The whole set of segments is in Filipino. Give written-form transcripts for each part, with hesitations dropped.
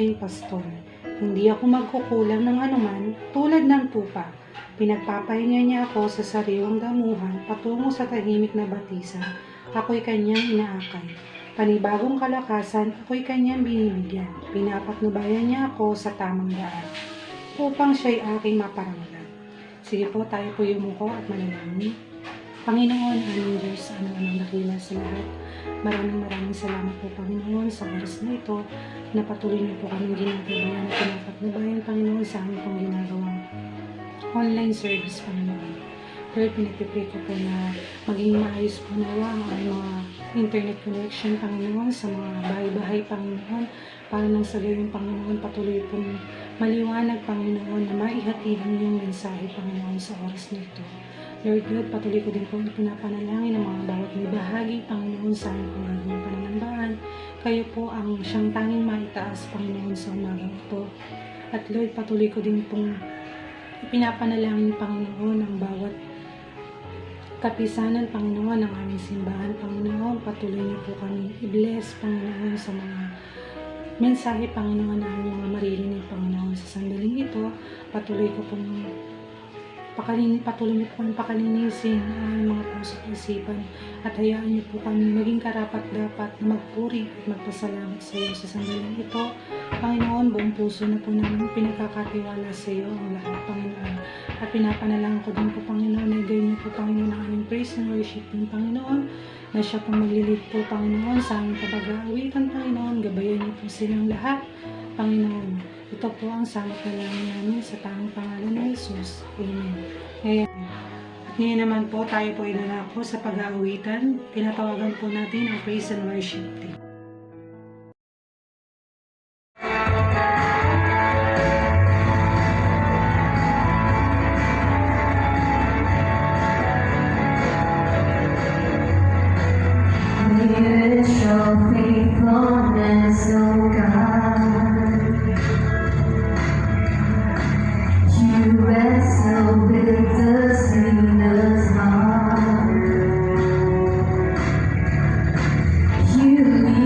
aking pastol. Hindi ako magkukulang ng anuman tulad ng tupa. Pinagpapahinga niya ako sa sariwang damuhan patungo sa tahimik na batisan. Ako'y kanyang inaakay. Panibagong kalakasan, ako'y kanyang binibigyan. Pinapatnubayan niya ako sa tamang daan upang siya'y aking maparamdam. Sige po, tayo po yumuko at manalangin. Panginoon, aming Diyos, ang dakila sa lahat. Maraming salamat po, Panginoon, sa oras na ito na patuloy niyo po kaming ginagabayan at pinapatnubayan, Panginoon, sa aming pong ginagawang online service, Panginoon. Lord, pinagpipray ko po na maging maayos po nawa ang mga internet connection, Panginoon, sa mga bahay-bahay, Panginoon, para nang sa gayong, Panginoon, patuloy pong maliwanag, Panginoon, na maihatid ang iyong mensahe, Panginoon, sa oras na ito. Lord God, patuloy ko din po pinapanalangin ng mga bawat may bahagi, Panginoon, sa aming pangagawang pananambaan. Kayo po ang siyang tanging maitaas, Panginoon, sa umagang ito. At Lord, patuloy ko din pong pinapanalangin, Panginoon, ang bawat kapisanan, Panginoon, ng aming simbahan, Panginoon. Patuloy niyo po kami i-bless, Panginoon, sa mga mensahe, Panginoon, na aming mga maririnig, Panginoon, sa sandaling ito. Patuloy niyo po pakalinisin ang mga puso at isipan at hayaan niyo po kami maging karapat-dapat na magpuri at magpasalamat sa iyo sa sandaling ito. Panginoon, buong puso na po namin pinagkakatiwala sa iyo ang lahat, Panginoon. At pinapanalangin ko din po, Panginoon, na gawin niyo po, Panginoon, ang aming praise and worship din, Panginoon, na siya po maglilid po, Panginoon, sa aming kapag-aawitan, Panginoon. Gabayan niyo po silang lahat, Panginoon. Ito po ang samot na namin namin sa tanging pangalan ng Jesus. Amen. At ngayon naman po, tayo po inanako sa pag-aawitan. Tinatawagan po natin ang praise and worship team. You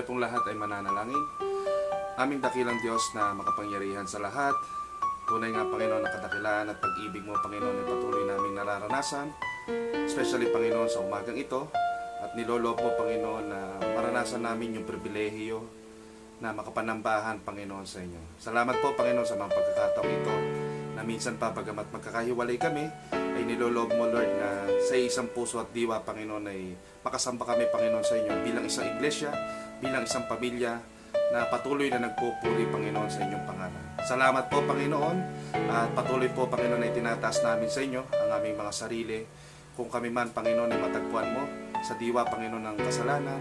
pong lahat ay mananalangin. Aming dakilang Diyos na makapangyarihan sa lahat, tunay nga Panginoon ang kadakilaan at pag-ibig mo Panginoon ay patuloy naming nararanasan, especially Panginoon sa umagang ito, at niloloob mo Panginoon na maranasan namin yung pribilehiyo na makapanambahan Panginoon sa inyo. Salamat po Panginoon sa mga pagkakataong ito na minsan pa bagamat magkakahiwalay kami ay niloloob mo Lord na sa isang puso at diwa Panginoon ay makasamba kami Panginoon sa inyo bilang isang iglesia, bilang isang pamilya na patuloy na nagpupuri Panginoon sa inyong pangalan. Salamat po Panginoon at patuloy po Panginoon ay tinataas namin sa inyo ang aming mga sarili. Kung kami man Panginoon ay matagpuan mo sa diwa Panginoon ng kasalanan,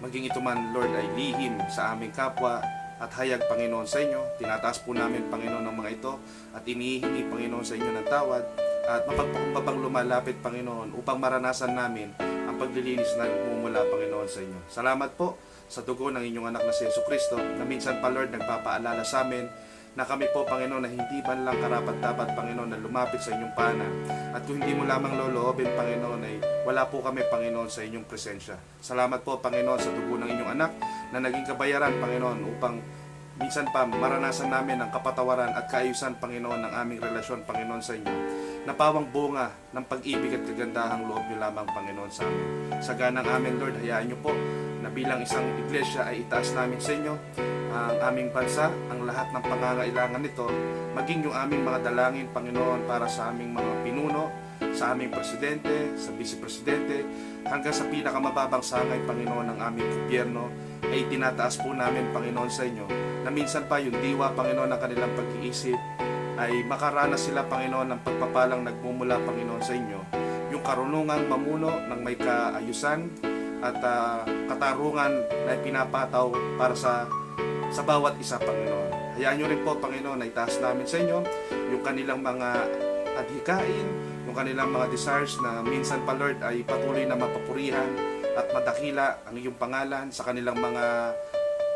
maging ito man Lord ay lihim sa aming kapwa at hayag Panginoon sa inyo, tinataas po namin Panginoon ng mga ito at inihingi Panginoon sa inyo ng tawad at mapagpakumbabang lumalapit Panginoon upang maranasan namin ang paglilinis na nagmumula Panginoon sa inyo. Salamat po sa dugo ng inyong anak na si Jesucristo na minsan pa Lord nagpapaalala sa amin na kami po Panginoon na hindi man lang karapat-dapat Panginoon na lumapit sa inyong paanan at kung hindi mo lamang loloobin Panginoon ay wala po kami Panginoon sa inyong presensya. Salamat po Panginoon sa dugo ng inyong anak na naging kabayaran Panginoon upang minsan pa maranasan namin ang kapatawaran at kaayusan Panginoon ng aming relasyon Panginoon sa inyo na pawang bunga ng pag-ibig at kagandahang loob niyo lamang Panginoon sa amin. Sa ganang amin Lord, hayaan niyo po na bilang isang iglesia ay itaas namin sa inyo ang aming bansa, ang lahat ng pangangailangan nito, maging yung aming mga dalangin Panginoon para sa aming mga pinuno, sa aming presidente, sa vice-presidente, hanggang sa pinakamababang sangay Panginoon ng aming gobyerno, ay tinataas po namin Panginoon sa inyo, na minsan pa yung diwa Panginoon ng kanilang pag-iisip, ay makaranas sila Panginoon ng pagpapalang nagmumula Panginoon sa inyo, yung karunungan mamuno ng may kaayusan, at katarungan na pinapataw para sa bawat isa Panginoon. Hayaan nyo rin po Panginoon na itaas namin sa inyo yung kanilang mga adhikain, yung kanilang mga desires na minsan pa Lord ay patuloy na mapapurihan at madakila ang iyong pangalan sa kanilang mga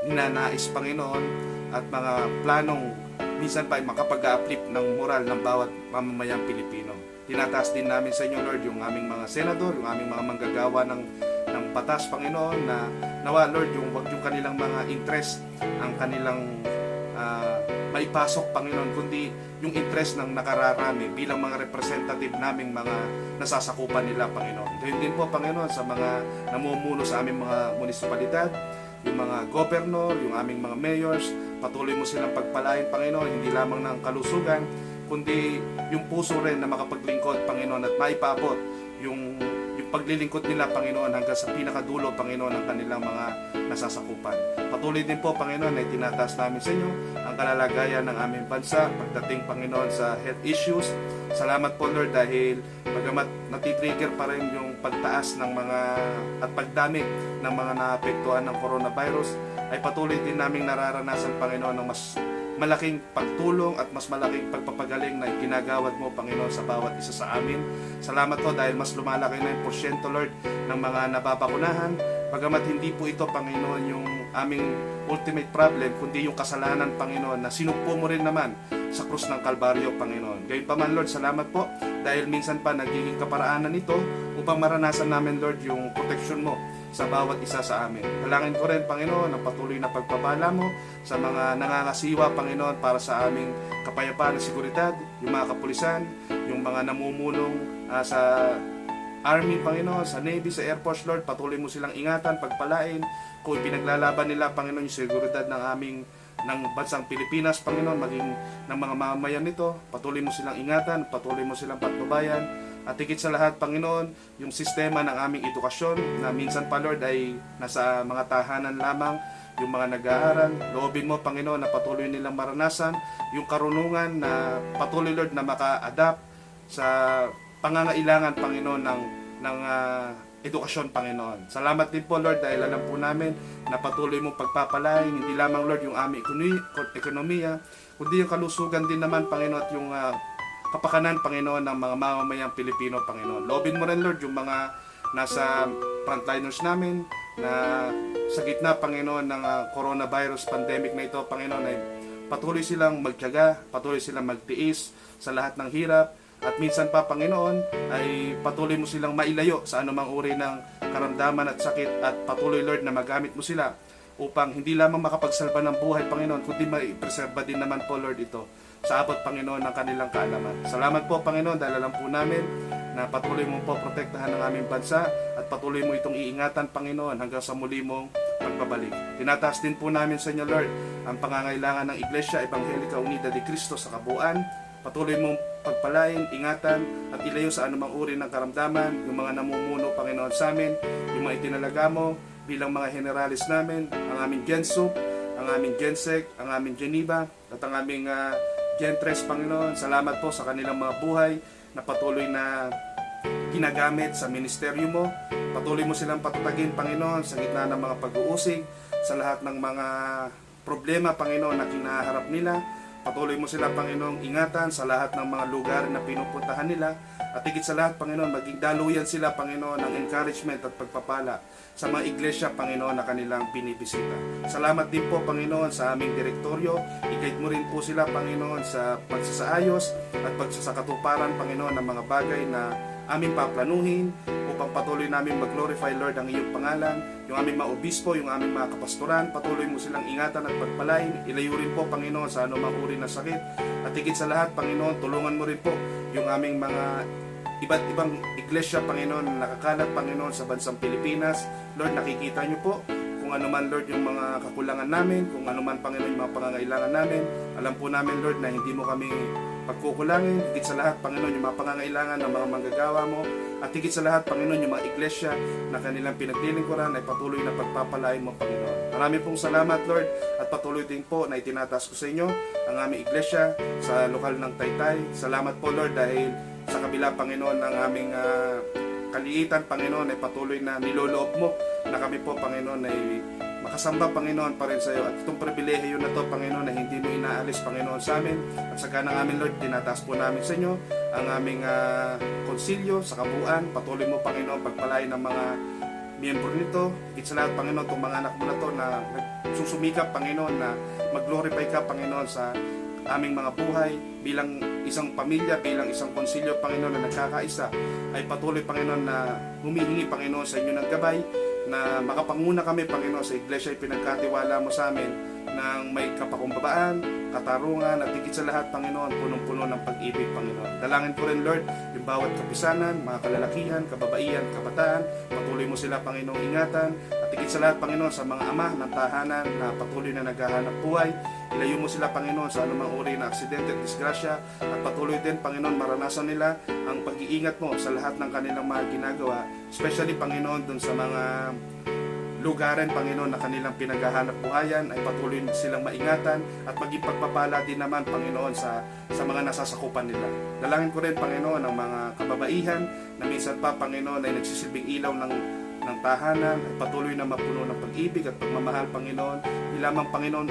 ninanais Panginoon at mga planong minsan pa ay makapag-uplift ng moral ng bawat mamamayang Pilipino. Tinataas din namin sa inyo Lord yung aming mga senador, yung aming mga manggagawa ng batas Panginoon na nawa Lord yung wag yung kanilang mga interest ang kanilang maipasok Panginoon kundi yung interest ng nakararami bilang mga representative naming mga nasasakupan nila Panginoon. Gayun din po Panginoon sa mga namumuno sa aming mga munisipalidad, yung mga governor, yung aming mga mayors, patuloy mo silang pagpalain Panginoon, hindi lamang ng kalusugan kundi yung puso rin na makapaglingkod Panginoon at maipaabot yung paglilingkod nila Panginoon hanggang sa pinakadulo Panginoon ng kanilang mga nasasakupan. Patuloy din po Panginoon ay tinataas namin sa inyo ang kalalagayan ng aming bansa pagdating Panginoon sa health issues. Salamat po Lord dahil bagamat natitrigger pa rin yung pagtaas ng mga at pagdami ng mga naapektuhan ng coronavirus ay patuloy din naming nararanasan Panginoon ng mas malaking pagtulong at mas malaking pagpapagaling na iginagawad mo Panginoon sa bawat isa sa amin. Salamat po dahil mas lumalaki na yung porsyento Lord ng mga nababakunahan. Bagamat hindi po ito Panginoon yung aming ultimate problem kundi yung kasalanan Panginoon na sinugpo mo rin naman sa krus ng Kalbaryo Panginoon. Gayunpaman Lord, salamat po dahil minsan pa nagiging kaparaanan ito upang maranasan namin Lord yung proteksyon mo sa bawat isa sa amin. Dalangin ko rin Panginoon ang patuloy na pagpapala mo sa mga nangangasiwa Panginoon para sa aming kapayapaan at seguridad, yung mga kapulisan, yung mga namumunong sa Army Panginoon, sa Navy, sa Air Force Lord, patuloy mo silang ingatan, pagpalain kung ipinaglalaban nila Panginoon yung seguridad ng bansang Pilipinas Panginoon, maging ng mga mamamayan nito, patuloy mo silang ingatan, patuloy mo silang patnubayan. At higit sa lahat, Panginoon, yung sistema ng aming edukasyon na minsan pa, Lord, ay nasa mga tahanan lamang, yung mga nag-aaral. Loobin mo, Panginoon, na patuloy nilang maranasan yung karunungan na patuloy, Lord, na maka-adapt sa pangangailangan, Panginoon, ng edukasyon, Panginoon. Salamat din po, Lord, dahil alam po namin na patuloy mong pagpapalain, hindi lamang, Lord, yung aming ekonomiya, kundi yung kalusugan din naman, Panginoon, at yung kapakanan, Panginoon, ng mga mamamayang Pilipino, Panginoon. Loobin mo rin, Lord, yung mga nasa frontliners namin na sa gitna, Panginoon, ng coronavirus pandemic na ito, Panginoon, ay patuloy silang magtiyaga, patuloy silang magtiis sa lahat ng hirap, at minsan pa, Panginoon, ay patuloy mo silang mailayo sa anumang uri ng karamdaman at sakit, at patuloy, Lord, na magamit mo sila upang hindi lamang makapagsalba ng buhay, Panginoon, kundi maipreserba din naman po, Lord, ito sa abot, Panginoon, ng kanilang kaalaman. Salamat po, Panginoon, dahil alam po namin na patuloy mo po protektahan ang aming bansa at patuloy mo itong iingatan, Panginoon, hanggang sa muli mong pagbabalik. Tinataas din po namin sa inyo, Lord, ang pangangailangan ng Iglesia Evangelika Unida de Cristo sa kabuuan. Patuloy mong pagpalain, ingatan, at ilayo sa anumang uri ng karamdaman, yung mga namumuno, Panginoon, sa amin, yung mga itinalaga mo bilang mga generalis namin, ang aming Gensup, ang aming Gensec, ang aming Geneva, at ang aming Gentres, Panginoon. Salamat po sa kanilang mga buhay na patuloy na ginagamit sa ministeryo mo. Patuloy mo silang patatagin, Panginoon, sa gitna ng mga pag-uusig, sa lahat ng mga problema, Panginoon, na kinaharap nila. Patuloy mo sila, Panginoong, ingatan sa lahat ng mga lugar na pinupuntahan nila. At higit sa lahat, Panginoon, maging daluyan sila, Panginoon, ng encouragement at pagpapala sa mga iglesia, Panginoon, na kanilang binibisita. Salamat din po, Panginoon, sa aming direktoryo. I-guide mo rin po sila, Panginoon, sa pagsasaayos at pagsasakatuparan, Panginoon, ng mga bagay na aming paplanuhin upang patuloy namin mag-glorify, Lord, ang iyong pangalan. Yung aming mga obispo, yung aming mga kapastoran, patuloy mo silang ingatan at pagpalain. Ilayo rin po, Panginoon, sa anumang uri na sakit. At higit sa lahat, Panginoon, tulungan mo rin po yung aming mga iba't ibang iglesia, Panginoon, na nakakalat, Panginoon, sa bansang Pilipinas. Lord, nakikita niyo po kung ano man, Lord, yung mga kakulangan namin, kung ano man, Panginoon, yung mga pangangailangan namin. Alam po namin, Lord, na hindi mo kami pagkukulangin. Higit sa lahat, Panginoon, yung mga pangangailangan ng mga manggagawa mo. At higit sa lahat, Panginoon, yung mga iglesia na kanilang pinaglilingkuran ay patuloy na pagpapalain mo, Panginoon. Marami pong salamat, Lord, at patuloy din po na itinataas ko sa inyo ang aming iglesia sa lokal ng Taytay. Salamat po, Lord, dahil sa kabila, Panginoon, ng aming kaliitan, Panginoon, ay patuloy na niloloob mo na kami po, Panginoon, ay makasamba, Panginoon, pa rin sa iyo. At itong pribilehiyo na to, Panginoon, na hindi mo inaalis, Panginoon, sa amin. At sa ganang amin, Lord, tinataas po namin sa inyo ang aming konsilyo sa kabuuan. Patuloy mo, Panginoon, pagpalain ng mga miyembro nito. Higit sa lahat, Panginoon, itong mga anak mo na to na nagsusumikap, Panginoon, na mag-glorify ka, Panginoon, sa aming mga buhay bilang isang pamilya, bilang isang konsilyo, Panginoon, na nagkakaisa, ay patuloy, Panginoon, na humihingi, Panginoon, sa inyo ng gabay, na makapanguna kami, Panginoon, sa iglesia ay pinagkatiwala mo sa amin ng may kapakumbabaan, katarungan, at higit sa lahat, Panginoon, punong-puno ng pag-ibig, Panginoon. Dalangin ko rin, Lord, yung bawat kapisanan, mga kalalakihan, kababaihan, kabataan, patuloy mo sila, Panginoon, ingatan, at higit sa lahat, Panginoon, sa mga ama ng tahanan na patuloy na naghahanap buhay, ilayo mo sila, Panginoon, sa anumang uri na aksidente at disgrasya, at patuloy din, Panginoon, maranasan nila ang pag-iingat mo sa lahat ng kanilang mga ginagawa, especially, Panginoon, dun sa mga lugaran, Panginoon, na kanilang pinaghahanap buhayan, ay patuloy silang maingatan at maging pagpapala din naman, Panginoon, sa mga nasasakupan nila. Dalangin ko rin, Panginoon, ang mga kababaihan na minsan pa, Panginoon, ay nagsisilbing ilaw ng tahanan, ay patuloy na mapuno ng pag-ibig at pagmamahal, Panginoon. Di lamang, Panginoon,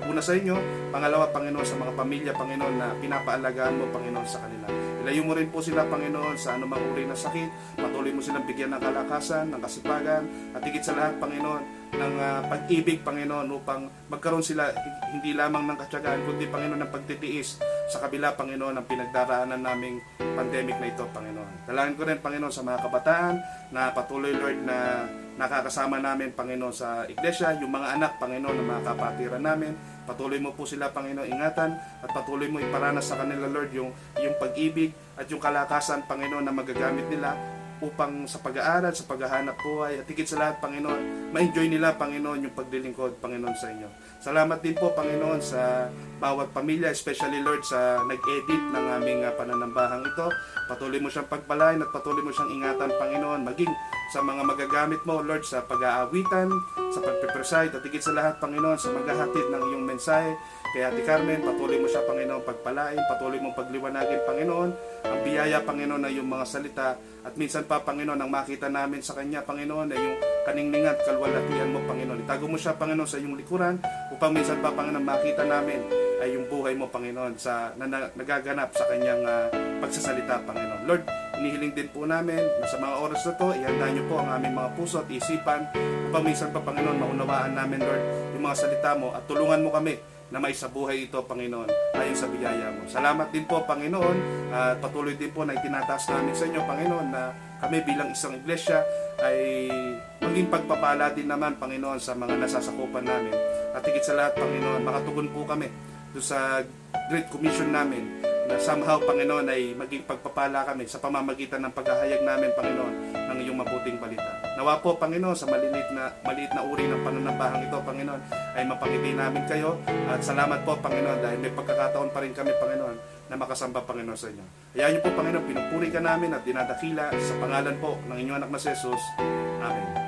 una sa inyo, pangalawa, Panginoon, sa mga pamilya, Panginoon, na pinapaalagaan mo, Panginoon, sa kanila. Ilayo mo rin po sila, Panginoon, sa anumang uri na sakit. Patuloy mo silang bigyan ng kalakasan, ng kasipagan, at higit sa lahat, Panginoon, ng pag-ibig, Panginoon, upang magkaroon sila hindi lamang ng katyagaan, kundi, Panginoon, ng pagtitiis sa kabila, Panginoon, ng pinagdaraanan naming pandemic na ito, Panginoon. Dalangin ko rin, Panginoon, sa mga kabataan na patuloy, Lord, na nakakasama namin, Panginoon, sa iglesia, yung mga anak, Panginoon, ng mga kapatiran namin. Patuloy mo po sila, Panginoon, ingatan, at patuloy mo iparanas sa kanila, Lord, yung pag-ibig at yung kalakasan, Panginoon, na magagamit nila upang sa pag-aaral, sa paghahanap buhay, at higit sa lahat, Panginoon, ma-enjoy nila, Panginoon, yung paglilingkod, Panginoon, sa inyo. Salamat din po, Panginoon, sa bawat pamilya, especially, Lord, sa nag-edit ng aming pananambahang ito. Patuloy mo siyang pagpalain at patuloy mo siyang ingatan, Panginoon, maging sa mga magagamit mo, Lord, sa pag-aawitan, sa pagpe-preside, at higit sa lahat, Panginoon, sa maghahatid ng iyong mensahe. Kaya, Ate Carmen, patuloy mo siya, Panginoon, pagpalain, patuloy mong pagliwanagin, Panginoon, ang biyaya, Panginoon, na yung mga salita, at minsan pa, Panginoon, ang makita namin sa Kanya, Panginoon, ay yung kaningningan at kalwalatian mo, Panginoon. Itago mo siya, Panginoon, sa iyong likuran, upang minsan pa, Panginoon, makita namin ay yung buhay mo, Panginoon, na nagaganap sa Kanyang pagsasalita, Panginoon. Lord, inihiling din po namin na sa mga oras na to, ihanda niyo po ang aming mga puso at isipan, upang minsan pa, Panginoon, maunawaan namin, Lord, yung mga salita mo, at tulungan mo kami na may sa buhay ito, Panginoon, ayon sa biyaya mo. Salamat din po, Panginoon, at patuloy din po na itinataas namin sa inyo, Panginoon, na kami bilang isang iglesia ay maging pagpapala din naman, Panginoon, sa mga nasasakupan namin. At higit sa lahat, Panginoon, makatugon po kami doon sa Great Commission namin na somehow, Panginoon, ay maging pagpapala kami sa pamamagitan ng paghahayag namin, Panginoon, ng iyong mabuting balita. Nawa po, Panginoon, sa maliit na uri ng pananambahang ito, Panginoon, ay mapangiti namin kayo. At salamat po, Panginoon, dahil may pagkakataon pa rin kami, Panginoon, na makasamba, Panginoon, sa inyo. Hayaan niyo po, Panginoon, pinupuri ka namin at dinadakila sa pangalan po ng inyong anak na si Jesus. Amen.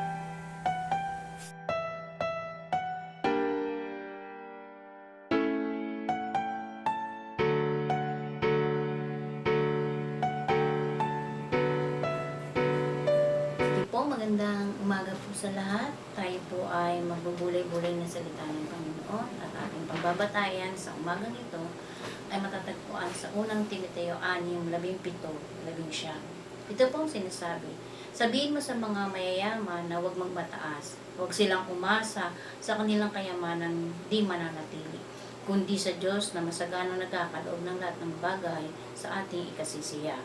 Magandang umaga po sa lahat. Tayo po ay magbubulay-bulay na salita ng Panginoon at ating pagbabatayan sa umagang ito ay matatagpuan sa unang Timoteo 6:17-19. Ito pong sinasabi, sabihin mo sa mga mayayaman na huwag magmataas, huwag silang umasa sa kanilang kayamanan di mananatili, kundi sa Diyos na masaganang nagkakaloob ng lahat ng bagay sa ating ikasisiya.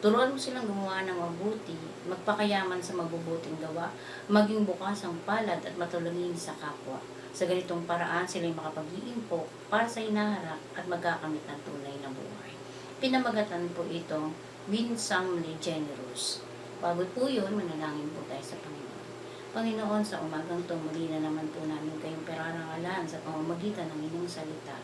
Turuan mo silang gumawa ng mabuti, magpakayaman sa mabubuting gawa, maging bukas ang palad at matulungin sa kapwa. Sa ganitong paraan, sila'y makapag-iimpok para sa hinaharap at magkakamit ng tunay na buhay. Pinamagatan po itong winsomely generous. Bago po yun, manalangin po tayo sa Panginoon. Panginoon, sa umagang ito, muli na naman po namin kayong perarangalan sa pamamagitan ng inyong salita.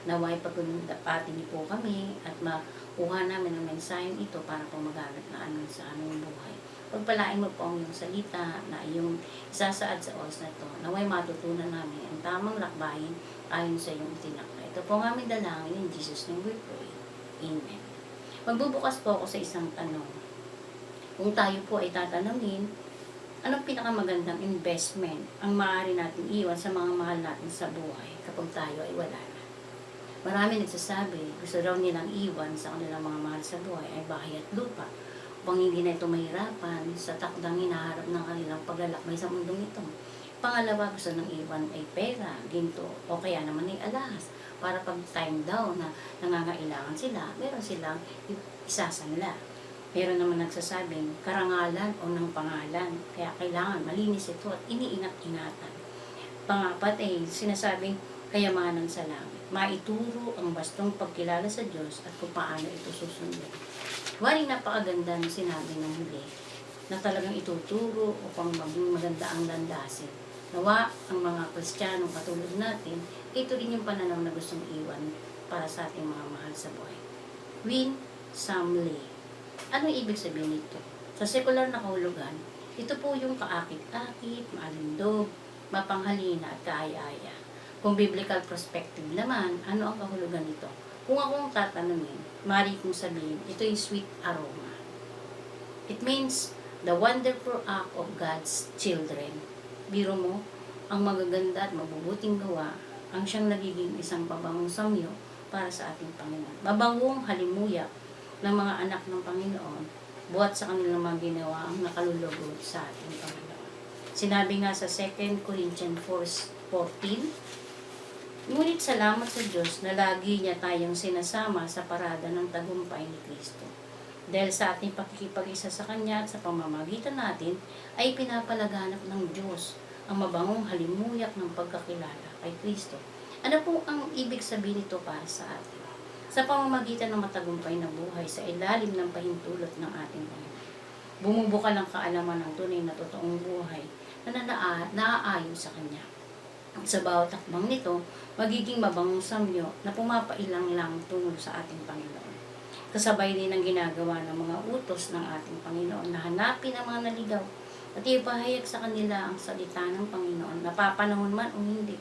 Naway pagdapatin niyo po kami at makuha namin ang mensaheng ito para po magamit na amin sa aming buhay. Pagpalain mo po ang iyong salita na iyong isasaad sa oras na ito. Naway matutunan namin ang tamang lakbayin ayon sa iyong itinakda. Ito po ang aming dalangin in Jesus' name we pray. Amen. Magbubukas po ako sa isang tanong. Kung tayo po ay tatanungin, anong pinakamagandang investment ang maaari natin iwan sa mga mahal natin sa buhay kapag tayo ay wala na? Marami nagsasabi, gusto raw nilang iwan sa kanilang mga mahal sa buhay ay bahay at lupa upang hindi na ito mahirapan sa takdang hinaharap ng kanilang paglalakbay sa mundong ito. Pangalawa, gusto ng iwan ay pera, ginto, o kaya naman ay alahas para pag time daw na nangangailangan sila, meron silang isasanla. Meron naman nagsasabing karangalan o ng pangalan, kaya kailangan malinis ito at iniingat-ingatan. Pangapat ay sinasabing kayamanan sa langit. Maituro ang bastong pagkilala sa Diyos at kung paano ito susundin. Waring napakaganda ng sinabi ng huli na talagang ituturo upang maging maganda ang landasin. Nawa ang mga Kristiyanong katulad natin, ito rin yung pananaw na gustong iwan para sa ating mga mahal sa buhay. Winsomely. Ano ibig sabihin nito? Sa sekular na kahulugan, ito po yung kaakit-akit, maalindog, mapanghalina at kaaya-aya. Kung biblical perspective naman, ano ang kahulugan nito? Kung akong tatanungin, maaari kong sabihin, ito yung sweet aroma. It means the wonderful act of God's children. Biro mo, ang magaganda at mabubuting gawa, ang siyang nagiging isang pabangong samyo para sa ating Panginoon. Mabangong halimuyak ng mga anak ng Panginoon, buhat sa kanilang mga ginawa ang nakalulugod sa ating Panginoon. Sinabi nga sa 2 Corinthians 4:14, ngunit salamat sa Diyos na lagi niya tayong sinasama sa parada ng tagumpay ni Kristo. Dahil sa ating pakikipag-isa sa Kanya at sa pamamagitan natin, ay pinapalaganap ng Diyos ang mabangong halimuyak ng pagkakilala kay Kristo. Ano po ang ibig sabihin nito para sa atin? Sa pamamagitan ng matagumpay na buhay sa ilalim ng pahintulot ng ating Panginoon. Bumubuka ng kaalaman ng tunay na totoong buhay na naaayon sa Kanya. Sa bawat takbang nito, magiging mabangong samyo na pumapailang lang tungo sa ating Panginoon. Kasabay din ang ginagawa ng mga utos ng ating Panginoon na hanapin ang mga naligaw at ipahayag sa kanila ang salita ng Panginoon, napapanahon man o hindi.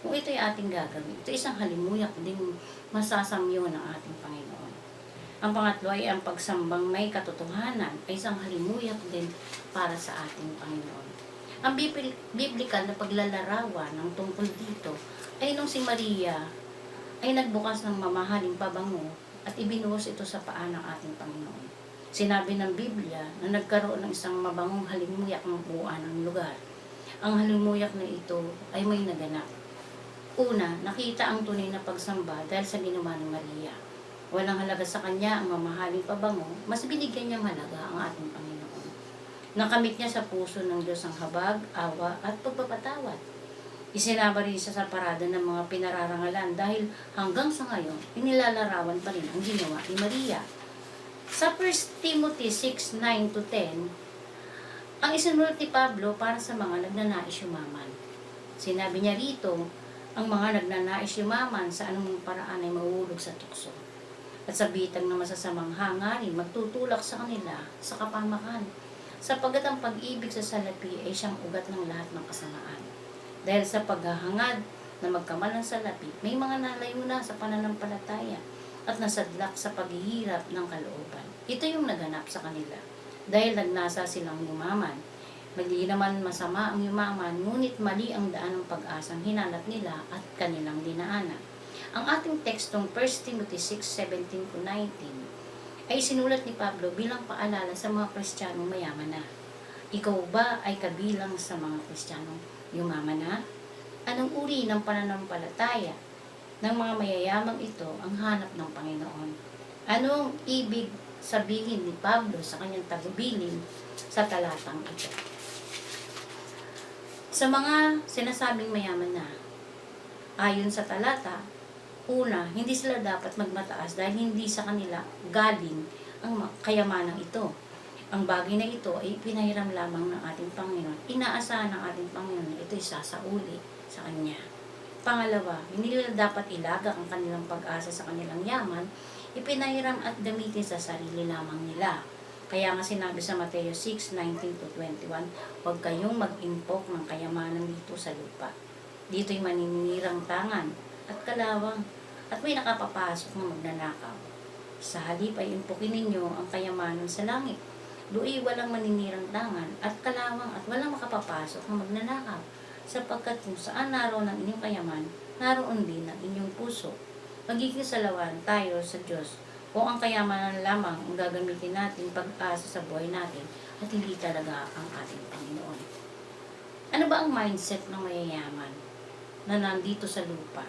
Kung ito'y ating gagawin, ito isang halimuyak din masasamyo ng ating Panginoon. Ang pangatlo ay ang pagsambang may katotohanan ay isang halimuyak din para sa ating Panginoon. Ang biblikal na paglalarawan ng tungkol dito ay nung si Maria ay nagbukas ng mamahaling pabango at ibinuhos ito sa paa ng ating Panginoon. Sinabi ng Biblia na nagkaroon ng isang mabangong halimuyak ng buuan ng lugar. Ang halimuyak na ito ay may naganap. Una, nakita ang tunay na pagsamba dahil sa ginawa ni Maria. Walang halaga sa kanya ang mamahaling pabango, mas binigyan niyang halaga ang ating Panginoon. Nakamit niya sa puso ng Diyos ang habag, awa at pagpapatawad. Isinama rin siya sa parada ng mga pinararangalan dahil hanggang sa ngayon, inilalarawan pa rin ang ginawa ni Maria. Sa 1 Timothy 6:9-10, ang isinulat ni Pablo para sa mga nagnanais yumaman. Sinabi niya rito, ang mga nagnanais yumaman sa anumang paraan ay mahuhulog sa tukso. At sa bitag ng masasamang hangarin, magtutulak sa kanila sa kapamakan. Sapagkat ang pag-ibig sa salapi ay siyang ugat ng lahat ng kasamaan. Dahil sa paghahangad na magkamalang salapi, may mga nalayo na sa pananampalataya at nasadlak sa paghihirap ng kalooban. Ito yung naganap sa kanila. Dahil nagnasa silang yumaman. Mali naman masama ang yumaman, ngunit mali ang daan ng pag-asang hinanap nila at kanilang dinaanan. Ang ating tekstong 1 Timothy 6:17-19 ay sinulat ni Pablo bilang paalala sa mga Kristiyanong mayaman na. Ikaw ba ay kabilang sa mga Kristiyanong yumaman na? Anong uri ng pananampalataya ng mga mayayamang ito ang hanap ng Panginoon? Anong ibig sabihin ni Pablo sa kanyang tagubilin sa talatang ito? Sa mga sinasabing mayaman na, ayon sa talata, una, hindi sila dapat magmataas dahil hindi sa kanila galing ang kayamanang ito. Ang bagay na ito ay pinahiram lamang ng ating Panginoon. Inaasahan ng ating Panginoon na ito'y sasauli sa Kanya. Pangalawa, hindi nila dapat ilagak ang kanilang pag-asa sa kanilang yaman, ipinahiram at gamitin sa sarili lamang nila. Kaya nga sinabi sa Mateo 6:19-21, huwag kayong mag-impok ng kayamanan dito sa lupa. Dito'y maninirang tangan at kalawang at may nakapapasok na magnanakaw. Sa halip ay impukin ninyo ang kayamanan sa langit. Do'y walang maninirang tangan at kalawang at walang makapapasok na magnanakaw, sapagkat kung saan naroon ang inyong kayaman, naroon din ang inyong puso. Magiging salawan tayo sa Diyos kung ang kayamanan lamang ang gagamitin natin pag-asa sa buhay natin at hindi talaga ang ating Panginoon. Ano ba ang mindset ng mayayaman na nandito sa lupa?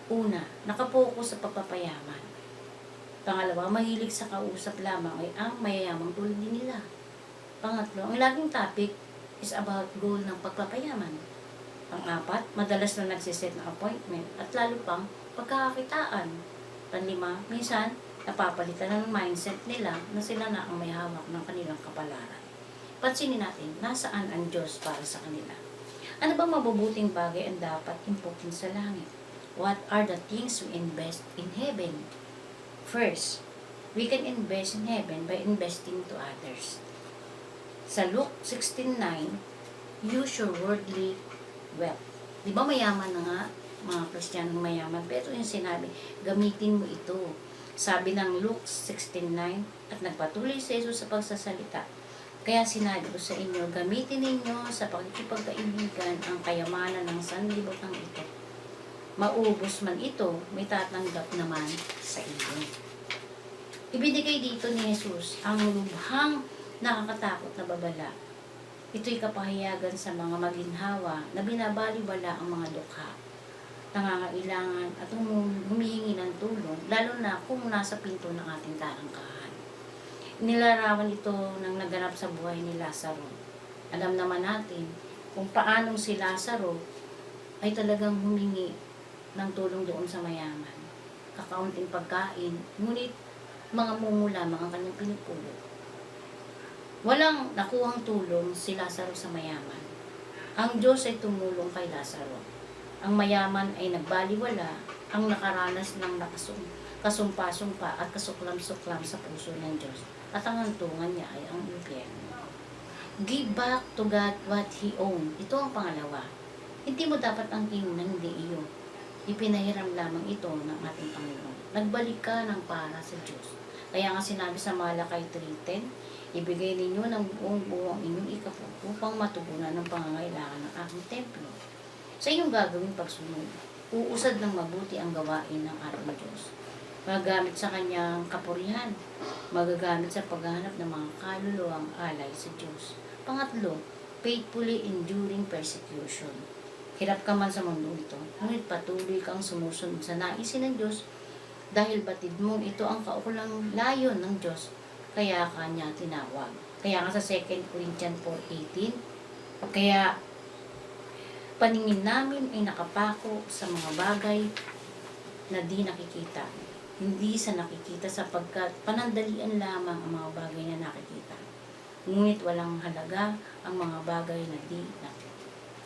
Una, nakapokus sa pagpapayaman. Pangalawa, mahilig sa kausap lamang ay ang mayayamang tulad din nila. Pangatlo, ang laging topic is about goal ng pagpapayaman. Pang-apat, madalas na nagsiset ng appointment at lalo pang pagkakakitaan. Panlima, minsan, napapalitan ng mindset nila na sila na ang may hawak ng kanilang kapalaran. Pansinin natin, nasaan ang Diyos para sa kanila? Ano bang mabubuting bagay ang dapat impukin sa langit? What are the things we invest in heaven? First, we can invest in heaven by investing to others. Sa Luke 16:9, use your worldly wealth. Di ba mayaman na nga, mga Kristiyanong mayaman? Pero yung sinabi, gamitin mo ito. Sabi ng Luke 16:9, at nagpatuloy si Jesus sa pagsasalita. Kaya sinabi ko sa inyo, gamitin ninyo sa pagkikipagkaibigan ang kayamanan ng sanlibutan ito. Maubos man ito, may tatanggap naman sa inyo. Ibinigay dito ni Jesus ang lubhang nakakatakot na babala. Ito'y kapahayagan sa mga maginhawa na binabaliwala ang mga dukha, nangangailangan at humihingi ng tulong, lalo na kung nasa pinto ng ating tarangkahan. Nilarawan ito ng naganap sa buhay ni Lazaro. Alam naman natin kung paanong si Lazaro ay talagang humingi ng tulong doon sa mayaman. Kakaunting pagkain, ngunit mga mumu lamang ang kanyang pinupulot. Walang nakuhang tulong si Lazaro sa mayaman. Ang Diyos ay tumulong kay Lazaro. Ang mayaman ay nagbaliwala, ang nakaranas ng kasumpa-sumpa at kasuklam-suklam sa puso ng Diyos. At ang hantungan niya ay ang impyerno. Give back to God what He owned. Ito ang pangalawa. Hindi mo dapat ang king na hindi iyo. Ipinahiram lamang ito ng ating Panginoon. Nagbalik ka ng para sa Diyos. Kaya nga sinabi sa Malakay 3:10, ibigay ninyo ng buong inyong ikapo upang matugunan ng pangangailangan ng aking templo. Sa iyong gagawing pagsunod, uusad ng mabuti ang gawain ng ating Diyos. Magagamit sa kanyang kapurihan, magagamit sa paghahanap ng mga kaluluwang alay sa Diyos. Pangatlo, faithfully enduring persecution. Hirap ka man sa mundo ito, ngunit patuloy kang sumusunod sa naisin ng Diyos dahil batid mo ito ang kaukulang layon ng Diyos, kaya kanya tinawag. Kaya nga sa 2 Corinthians 4:18, kaya paningin namin ay nakapako sa mga bagay na di nakikita, hindi sa nakikita sapagkat panandalian lamang ang mga bagay na nakikita. Ngunit walang halaga ang mga bagay na di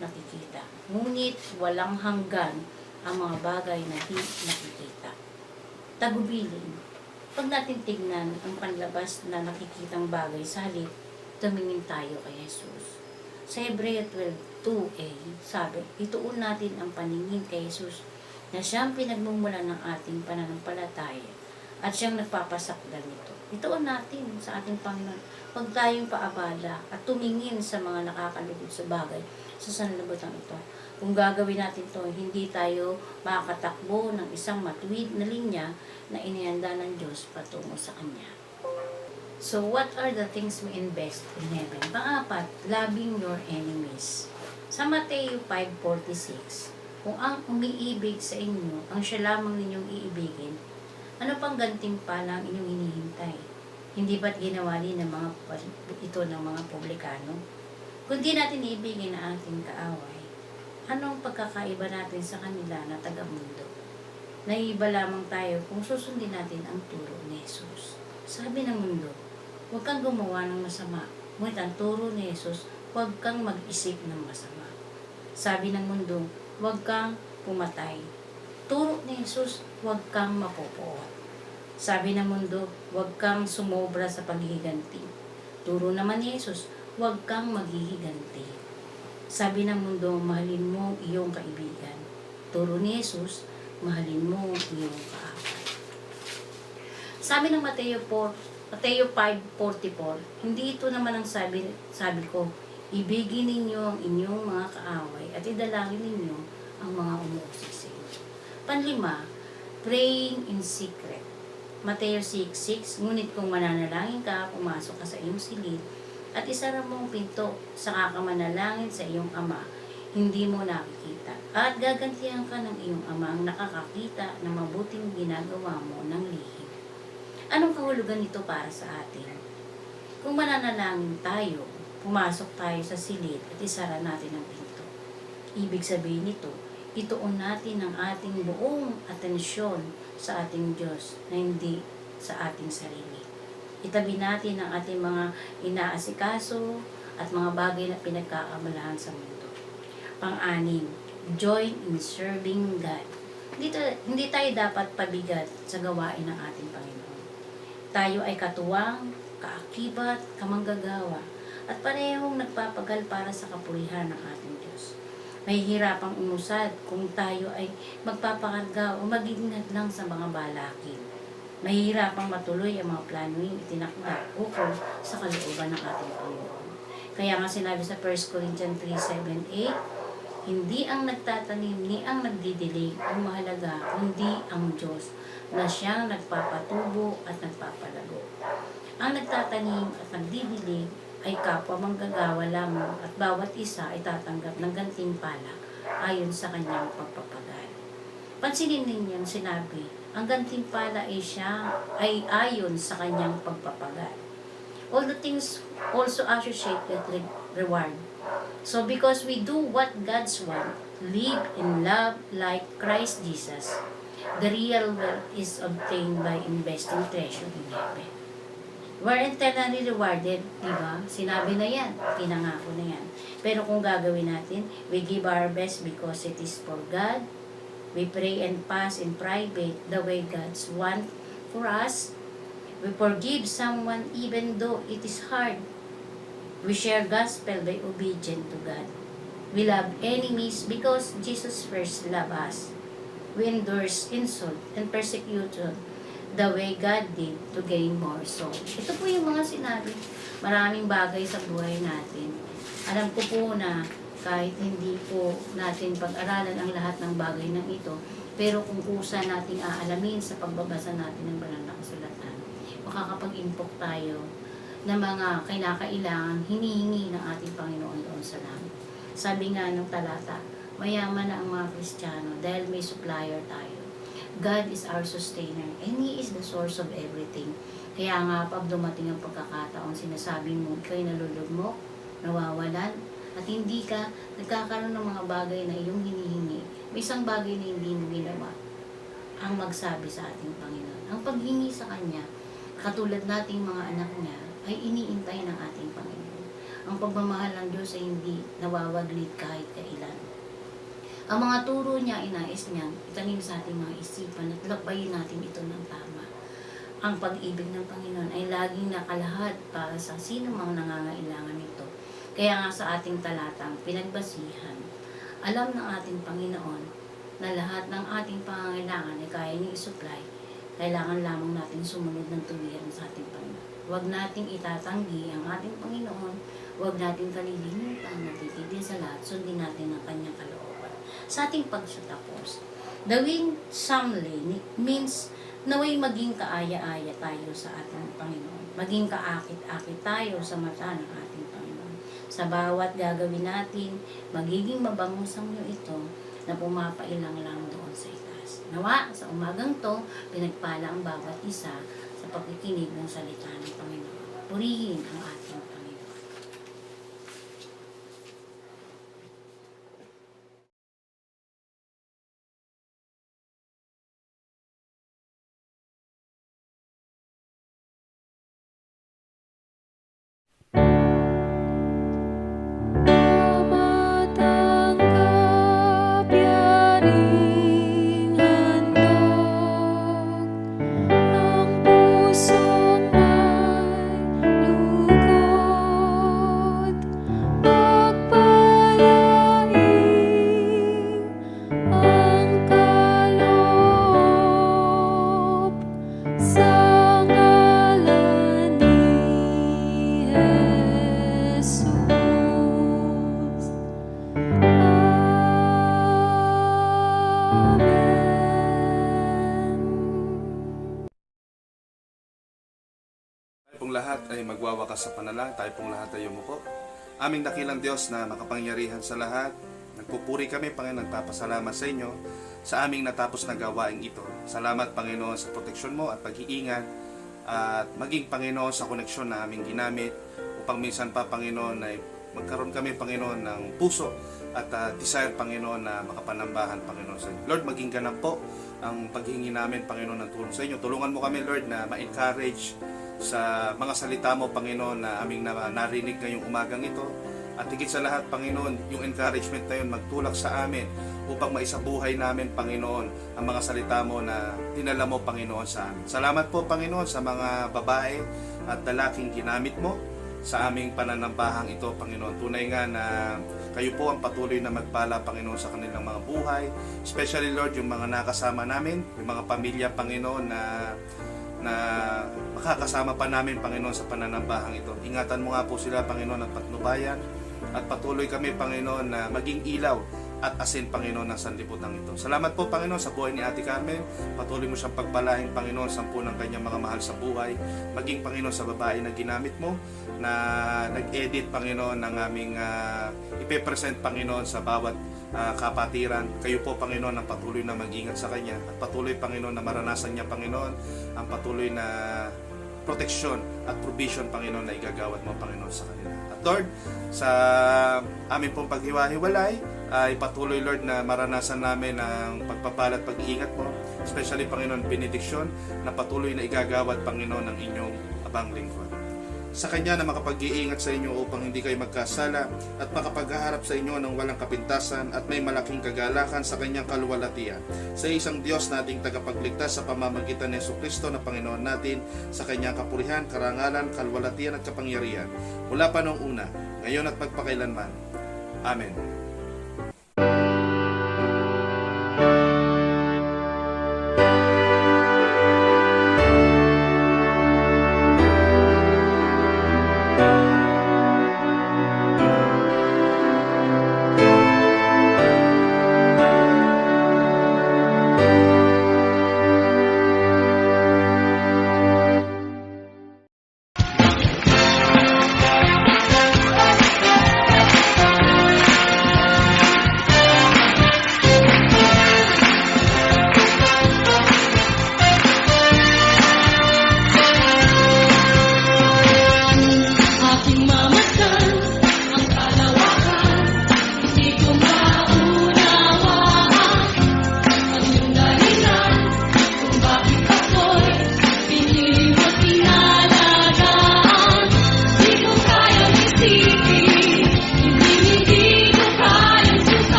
nakikita. Ngunit walang hanggan ang mga bagay na di nakikita. Tagubilin, pag natin tignan ang panlabas na nakikitang bagay sa halip, tumingin tayo kay Jesus. Sa Hebrea 12:2a, sabi, ituon natin ang paningin kay Jesus na siyang pinagmumula ng ating pananampalataya at siyang nagpapasakdal nito. Ituon natin sa ating Panginoon. Huwag tayong paabala at tumingin sa mga nakakalugod sa bagay sa sanlibutan ito. Kung gagawin natin ito, hindi tayo makakatakbo ng isang matuwid na linya na inihanda ng Diyos patungo sa Kanya. So, what are the things we invest in heaven? Pang-apat, loving your enemies. Sa Mateo 5:46, kung ang umiibig sa inyo, ang siya lamang ninyong iibigin, ano pang gantimpala ang inyong hinihintay? Hindi ba't ginawa din ng ito ng mga publikano? Kung di natin iibigin ang ating kaaway, anong pagkakaiba natin sa kanila na taga-mundo? Naiiba lamang tayo kung susundin natin ang turo ni Jesus. Sabi ng mundo, huwag kang gumawa ng masama. Ngunit ang turo ni Jesus, huwag kang mag-isip ng masama. Sabi ng mundo, huwag kang pumatay. Turo ni Jesus, huwag kang mapopoot. Sabi ng mundo, huwag kang sumobra sa paghihiganti. Turo naman ni Jesus, huwag kang maghihiganti. Sabi ng mundo, mahalin mo iyong kaibigan. Turo ni Jesus, mahalin mo iyong kaaway. Sabi ng Mateo 5:44, hindi ito naman ang sabi ko, ibigin ninyo ang inyong mga kaaway at idalangin ninyo ang mga umuusig sa inyo. Panlima, praying in secret. Mateo 6:6, ngunit kung mananalangin ka, pumasok ka sa iyong silid at isara mo ang pinto, saka ka manalangin sa iyong ama, hindi mo nakikita. At gagantihan ka ng iyong ama ang nakakakita ng mabuting ginagawa mo ng lihim. Anong kahulugan nito para sa atin? Kung mananalangin tayo, pumasok tayo sa silid at isara natin ang pinto. Ibig sabihin nito, ituon natin ang ating buong atensyon sa ating Diyos na hindi sa ating sarili. Itabi natin ang ating mga inaasikaso at mga bagay na pinagkakamalahan sa mundo. Pang-anim, join in serving God. Hindi tayo dapat pabigat sa gawain ng ating Panginoon. Tayo ay katuwang, kaakibat, kamanggagawa, at parehong nagpapagal para sa kapurihan ng ating Diyos. Mahihirapang umusad kung tayo ay magpapakarga o mag-iingat lang sa mga balakin. Mahihirapang matuloy ang mga planoing itinakda ukol sa kalooban ng ating Panginoon. Kaya nga sinabi sa 1 Corinthians 3:7-8, hindi ang nagtatanim ni ang nagdidilig ang mahalaga, kundi ang Diyos na siyang nagpapatubo at nagpapalago. Ang nagtatanim at nagdidilig ay kapwa manggagawa lamang at bawat isa ay tatanggap ng gantimpala ayon sa kanyang pagpapagal. Pansinin ninyong sinabi, ang gantimpala ay ayon sa kanyang pagpapagal. All the things also associated with reward. So because we do what God's want, live in love like Christ Jesus, the real wealth is obtained by investing treasure in heaven. We're eternally rewarded, di ba? Sinabi na yan, pinangako na yan. Pero kung gagawin natin, we give our best because it is for God. We pray and fast in private the way God's want for us. We forgive someone even though it is hard. We share gospel by obedient to God. We love enemies because Jesus first loved us. We endorse insult and persecution the way God did to gain more souls. Ito po yung mga sinabi. Maraming bagay sa buhay natin. Alam ko po na kahit hindi po natin pag-aralan ang lahat ng bagay ng ito, pero kung kusa nating aalamin sa pagbabasa natin ng banal na kasulatan, makakapag-impok tayo ng mga kinakailangan hinihingi ng ating Panginoon doon sa langit. Sabi nga ng talata, mayaman na ang mga Kristiyano dahil may supplier tayo. God is our sustainer and He is the source of everything. Kaya nga pag dumating ang pagkakataon, sinasabi mo, ikaw'y nalulugmok, nawawalan, at hindi ka nagkakaroon ng mga bagay na iyong hinihingi. May isang bagay na hindi mo ginawa ang magsabi sa ating Panginoon. Ang paghingi sa Kanya, katulad nating mga anak niya, ay iniintay ng ating Panginoon. Ang pagmamahal ng Diyos ay hindi nawawaglit kahit kailan. Ang mga turo niya, inais niya, itanim sa ating mga isipan at lakbayin natin ito ng tama. Ang pag-ibig ng Panginoon ay laging nakalahad para sa sino mang nangangailangan nito. Kaya nga sa ating talatang pinagbasihan, alam ng ating Panginoon na lahat ng ating pangangailangan ay kaya niyang isupply. Kailangan lamang natin sumunod ng tuwiran sa ating Panginoon. Huwag nating itatanggi ang ating Panginoon. Huwag nating kalilimutan na titipin sa lahat. Sundin natin ang kanyang kalooban. Sa ating pagtatapos, the wing Samle means naway maging kaaya-aya tayo sa ating Panginoon. Maging kaakit-akit tayo sa mata ng ating Panginoon. Sa bawat gagawin natin, magiging mabangos ang ito na pumapailang lang doon sa itaas. Nawa, sa umagang to, pinagpala ang bawat isa sa pakikinig ng salita ng Panginoon. Purihin ang ating Panginoon. Matanggap yaring handog ng pusong may lugod. Pagpalain ang kaloob sa ngalan ni Jesus. Tayo pong lahat ay magwawakas sa panalangin. Tayo pong lahat ay yumuko. Aming dakilang Diyos na makapangyarihan sa lahat, nagpupuri kami, Panginoon, nagpapasalamat sa inyo sa aming natapos na gawain ito. Salamat, Panginoon, sa proteksyon mo at pag-iingat at maging, Panginoon, sa koneksyon na aming ginamit upang minsan pa, Panginoon, ay magkaroon kami, Panginoon, ng puso at desire, Panginoon, na makapanambahan, Panginoon, sa inyo. Lord, maging ganap po ang paghingi namin, Panginoon, ng tulong sa inyo. Tulungan mo kami, Lord, na ma-encourage sa mga salita mo, Panginoon, na aming narinig ngayong umagang ito. At higit sa lahat, Panginoon, yung encouragement na yun magtulak sa amin upang maisabuhay namin, Panginoon, ang mga salita mo na tinala mo, Panginoon, sa amin. Salamat po, Panginoon, sa mga babae at lalaking ginamit mo sa aming pananambahang ito, Panginoon. Tunay nga na kayo po ang patuloy na magpala, Panginoon, sa kanilang mga buhay. Especially, Lord, yung mga nakasama namin, yung mga pamilya, Panginoon, na makakasama pa namin, Panginoon, sa pananambahang ito. Ingatan mo nga po sila, Panginoon, at patnubayan. At patuloy kami, Panginoon, na maging ilaw at asin, Panginoon, ng sanlibutan ito. Salamat po, Panginoon, sa buhay ni Ate Carmen. Patuloy mo siyang pagpalain, Panginoon, sampu ng kanyang mga mahal sa buhay. Maging, Panginoon, sa babae na ginamit mo, na nag-edit, Panginoon, ng aming ipepresent, Panginoon, sa bawat kapatiran. Kayo po, Panginoon, ang patuloy na mag-ingat sa kanya. At patuloy, Panginoon, na maranasan niya, Panginoon, ang patuloy na proteksyon at provision, Panginoon, na igagawad mo, Panginoon, sa kanila. At Lord, sa amin pong paghiwa-hiwalay, ay patuloy, Lord, na maranasan namin ang pagpapala at pag-iingat mo, especially, Panginoon, benediksyon na patuloy na igagawad, Panginoon, ng inyong abang lingkod. Sa Kanya na makapag-iingat sa inyo upang hindi kayo magkasala at makapaghaharap sa inyo ng walang kapintasan at may malaking kagalakan sa Kanyang kaluwalhatian. Sa isang Diyos nating tagapagligtas sa pamamagitan ni Jesucristo na Panginoon natin, sa Kanyang kapurihan, karangalan, kaluwalhatian at kapangyarihan, mula pa noong una, ngayon at magpakailanman. Amen. aking mama